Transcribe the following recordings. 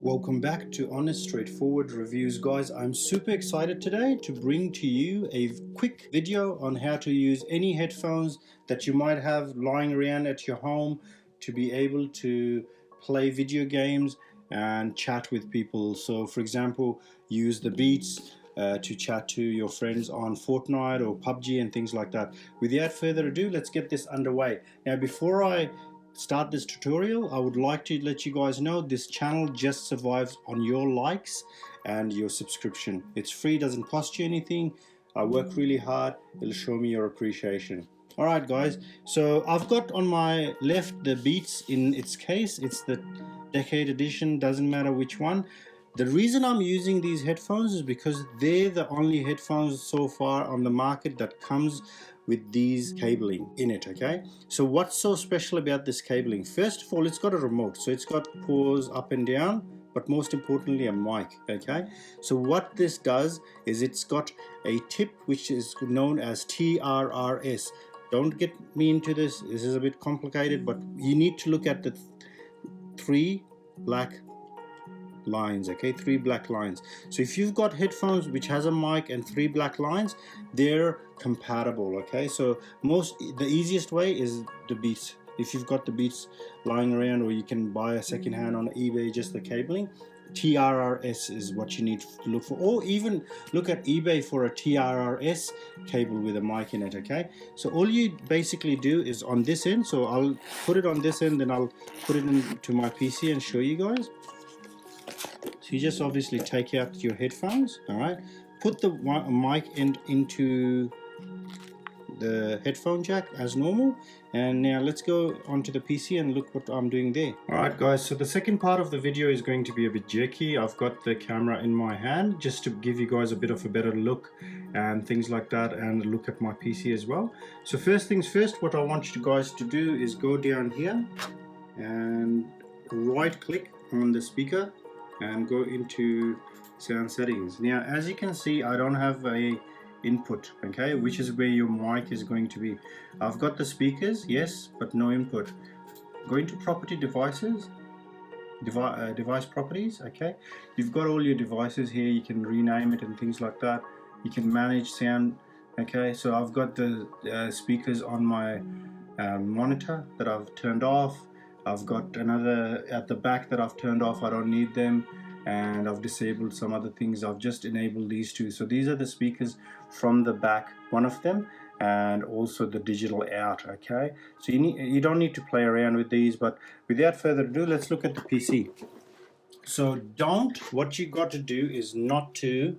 Welcome back to Honest Straightforward Reviews, guys. I'm super excited today to bring to you a quick video on how to use any headphones that you might have lying around at your home to be able to play video games and chat with people. So for example, use the Beats to chat to your friends on Fortnite or PUBG and things like that. Without further ado, let's get this underway. Now before I start this tutorial, I would like to let you guys know this channel just survives on your likes and your subscription. It's free, doesn't cost you anything. I work really hard, it'll show me your appreciation. Alright guys, so I've got on my left the Beats in its case. It's the Decade Edition, doesn't matter which one. The reason I'm using these headphones is because they're the only headphones so far on the market that comes with these cabling in it. Okay, so what's so special about this cabling? First of all, it's got a remote, so it's got pause up and down, but most importantly a mic. Okay, so what this does is it's got a tip which is known as TRRS. Don't get me into this is a bit complicated, but you need to look at the three black lines. Okay, three black lines. So if you've got headphones which has a mic and three black lines, they're compatible. Okay, so the easiest way is the Beats. If you've got the Beats lying around, or you can buy a second hand on eBay, just the cabling, TRRS is what you need to look for, or even look at eBay for a TRRS cable with a mic in it. Okay, so all you basically do is on this end, so I'll put it on this end, then I'll put it into my PC and show you guys. So you just obviously take out your headphones, all right, put the mic end into the headphone jack as normal, and now let's go onto the PC and look what I'm doing there. Alright guys, so the second part of the video is going to be a bit jerky. I've got the camera in my hand just to give you guys a bit of a better look and things like that, and look at my PC as well. So first things first, what I want you guys to do is go down here and right click on the speaker and go into sound settings. Now as you can see, I don't have a input, okay, which is where your mic is going to be. I've got the speakers, yes, but no input. Go into property devices, device properties. Okay, you've got all your devices here, you can rename it and things like that. You can manage sound. Okay, so I've got the speakers on my monitor that I've turned off. I've got another at the back that I've turned off, I don't need them, and I've disabled some other things. I've just enabled these two. So these are the speakers from the back, one of them, and also the digital out. Okay, so you don't need to play around with these, but without further ado, let's look at the PC. So what you got to do is not to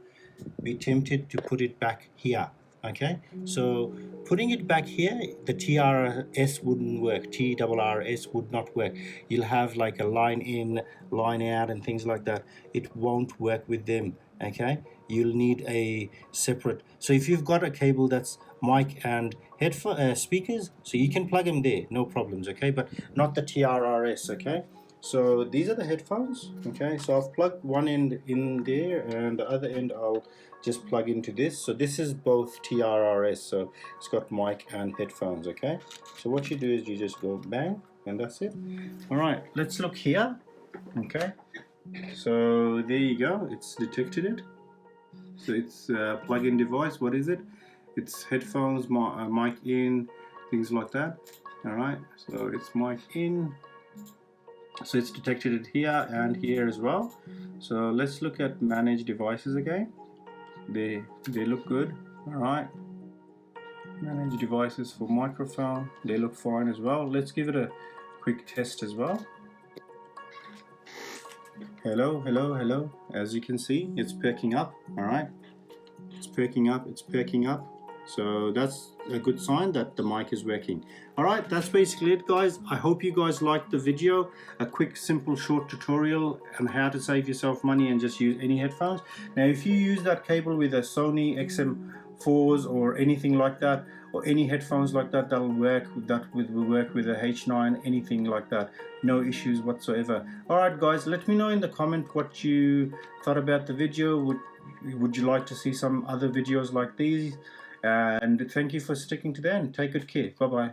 be tempted to put it back here. Okay, so putting it back here, the TRS wouldn't work, TRRS would not work. You'll have like a line in, line out and things like that. It won't work with them. Okay, you'll need a separate. So if you've got a cable that's mic and headphone speakers, so you can plug them there, no problems. Okay, but not the TRRS. Okay, so these are the headphones. Okay, so I've plugged one end in there and the other end I'll just plug into this. So this is both TRRS, so it's got mic and headphones. Okay, so what you do is you just go bang and that's it. All right, let's look here. Okay, so there you go, it's detected it. So it's a plug-in device. What is it? It's headphones, mic in, things like that. All right, so it's mic in, so it's detected it here and here as well. So let's look at manage devices again. They look good. All right, manage devices for microphone, they look fine as well. Let's give it a quick test as well. Hello, hello, hello. As you can see, it's perking up. All right, it's perking up, it's perking up. So that's a good sign that the mic is working. All right, that's basically it, guys. I hope you guys liked the video. A quick, simple, short tutorial on how to save yourself money and just use any headphones. Now, if you use that cable with a Sony XM4s or anything like that, or any headphones like that, that'll work. That will work with a H9, anything like that. No issues whatsoever. All right, guys, let me know in the comment what you thought about the video. Would you like to see some other videos like these? And thank you for sticking to the end. Take good care. Bye bye.